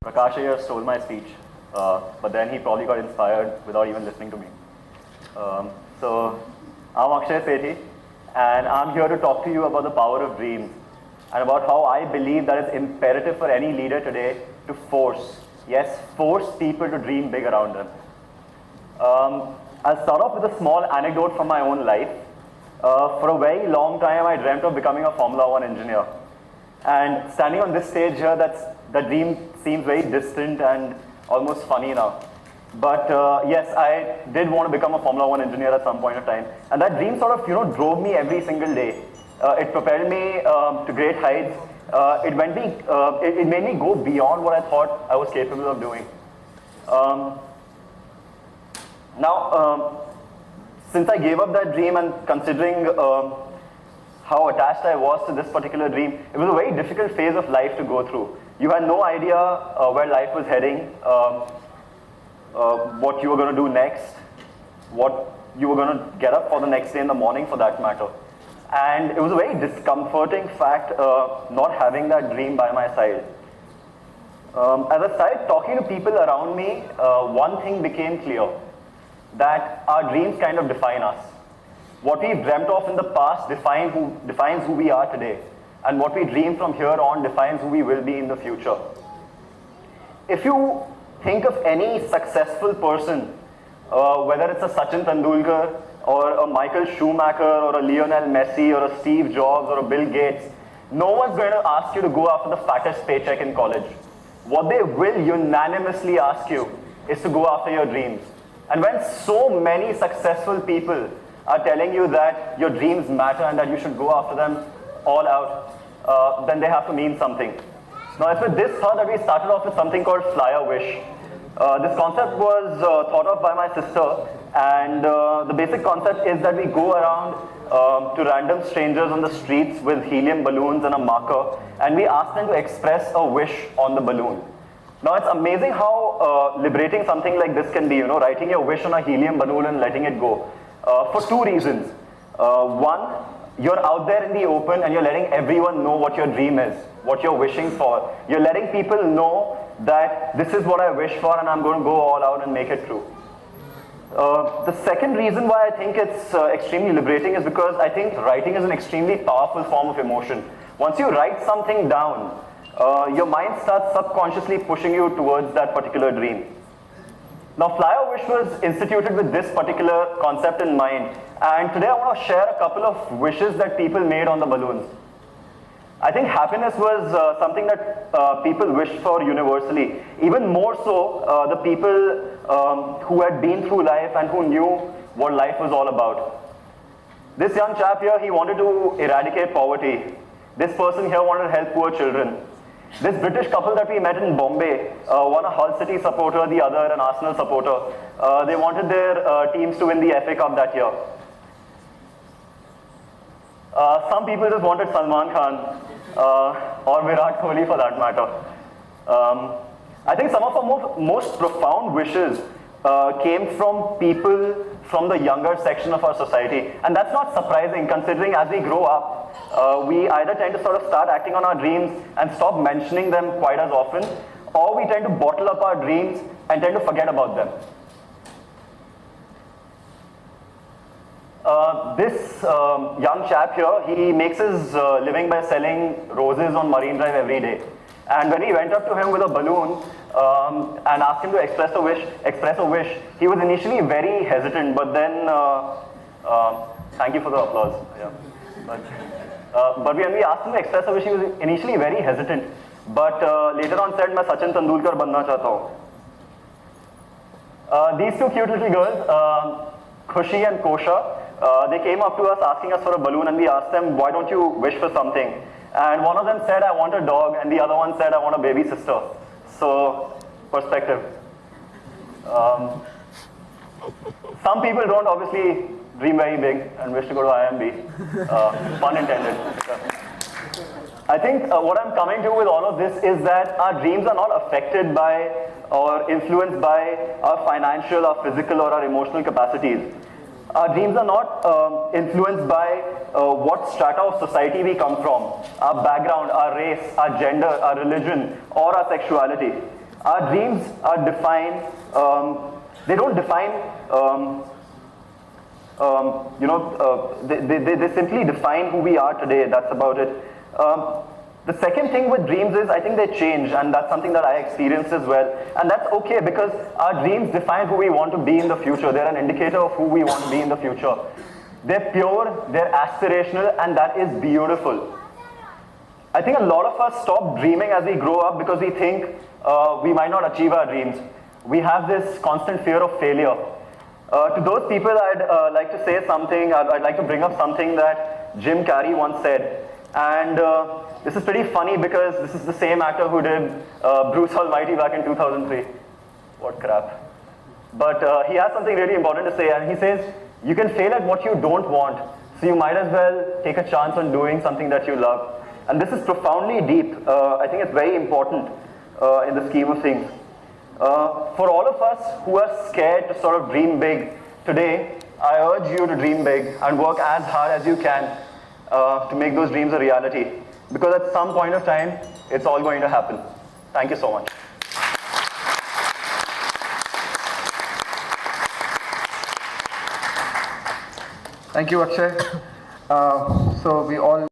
Prakash here stole my speech, but then he probably got inspired without even listening to me. So, I'm Akshay Sethi, and I'm here to talk to you about the power of dreams, and about how I believe that it's imperative for any leader today to force people to dream big around them. I'll start off with a small anecdote from my own life. For a very long time, I dreamt of becoming a Formula 1 engineer. And standing on this stage here, that dream seems very distant and almost funny now. But yes, I did want to become a Formula 1 engineer at some point of time. And that dream sort of, drove me every single day. It propelled me to great heights. It made me go beyond what I thought I was capable of doing. Now, since I gave up that dream and considering how attached I was to this particular dream, it was a very difficult phase of life to go through. You had no idea where life was heading, what you were going to do next, what you were going to get up for the next day in the morning for that matter. And it was a very discomforting fact not having that dream by my side. As I started talking to people around me, one thing became clear, that our dreams kind of define us. What we've dreamt of in the past defines who we are today. And what we dream from here on defines who we will be in the future. If you think of any successful person, whether it's a Sachin Tendulkar, or a Michael Schumacher, or a Lionel Messi, or a Steve Jobs, or a Bill Gates, no one's going to ask you to go after the fattest paycheck in college. What they will unanimously ask you is to go after your dreams. And when so many successful people are telling you that your dreams matter and that you should go after them all out, then they have to mean something. Now, it's with this thought that we started off with something called Fly a Wish. This concept was thought of by my sister, and the basic concept is that we go around to random strangers on the streets with helium balloons and a marker, and we ask them to express a wish on the balloon. Now, it's amazing how liberating something like this can be, writing your wish on a helium balloon and letting it go. For two reasons. One, you're out there in the open and you're letting everyone know what your dream is, what you're wishing for. You're letting people know that this is what I wish for and I'm going to go all out and make it true. The second reason why I think it's extremely liberating is because I think writing is an extremely powerful form of emotion. Once you write something down, your mind starts subconsciously pushing you towards that particular dream. Now, Fly a Wish was instituted with this particular concept in mind, and today I want to share a couple of wishes that people made on the balloons. I think happiness was something that people wished for universally, even more so the people who had been through life and who knew what life was all about. This young chap here, he wanted to eradicate poverty. This person here wanted to help poor children. This British couple that we met in Bombay, one a Hull City supporter, the other an Arsenal supporter, they wanted their teams to win the FA Cup that year. Some people just wanted Salman Khan, or Virat Kohli for that matter. I think some of our most profound wishes came from people from the younger section of our society. And that's not surprising, considering as we grow up, we either tend to sort of start acting on our dreams and stop mentioning them quite as often, or we tend to bottle up our dreams and tend to forget about them. This young chap here, he makes his living by selling roses on Marine Drive every day. And when we went up to him with a balloon and asked him to express a wish, he was initially very hesitant, but then, thank you for the applause. Yeah. But when we asked him to express a wish, he was initially very hesitant. But later on said, "मैं सचिन तेंदुलकर बनना चाहता हूँ." These two cute little girls, Khushi and Kosha, they came up to us asking us for a balloon, and we asked them, "Why don't you wish for something?" And one of them said, "I want a dog," and the other one said, "I want a baby sister." So, perspective. Some people don't obviously dream very big and wish to go to IMB. Pun intended. I think what I'm coming to with all of this is that our dreams are not affected by or influenced by our financial, our physical, or our emotional capacities. Our dreams are not influenced by what strata of society we come from, our background, our race, our gender, our religion, or our sexuality. Our dreams are defined, they don't define, they simply define who we are today. That's about it. The second thing with dreams is I think they change, and that's something that I experienced as well. And that's okay, because our dreams define who we want to be in the future. They're an indicator of who we want to be in the future. They're pure, they're aspirational, and that is beautiful. I think a lot of us stop dreaming as we grow up because we think we might not achieve our dreams. We have this constant fear of failure. To those people, I'd like to say something, I'd like to bring up something that Jim Carrey once said. And this is pretty funny because this is the same actor who did Bruce Almighty back in 2003. What crap. But he has something really important to say, and he says, you can fail at what you don't want, so you might as well take a chance on doing something that you love. And this is profoundly deep. I think it's very important in the scheme of things. For all of us who are scared to sort of dream big, today I urge you to dream big and work as hard as you can to make those dreams a reality. Because at some point of time, it's all going to happen. Thank you so much. Thank you, Akshay. So we all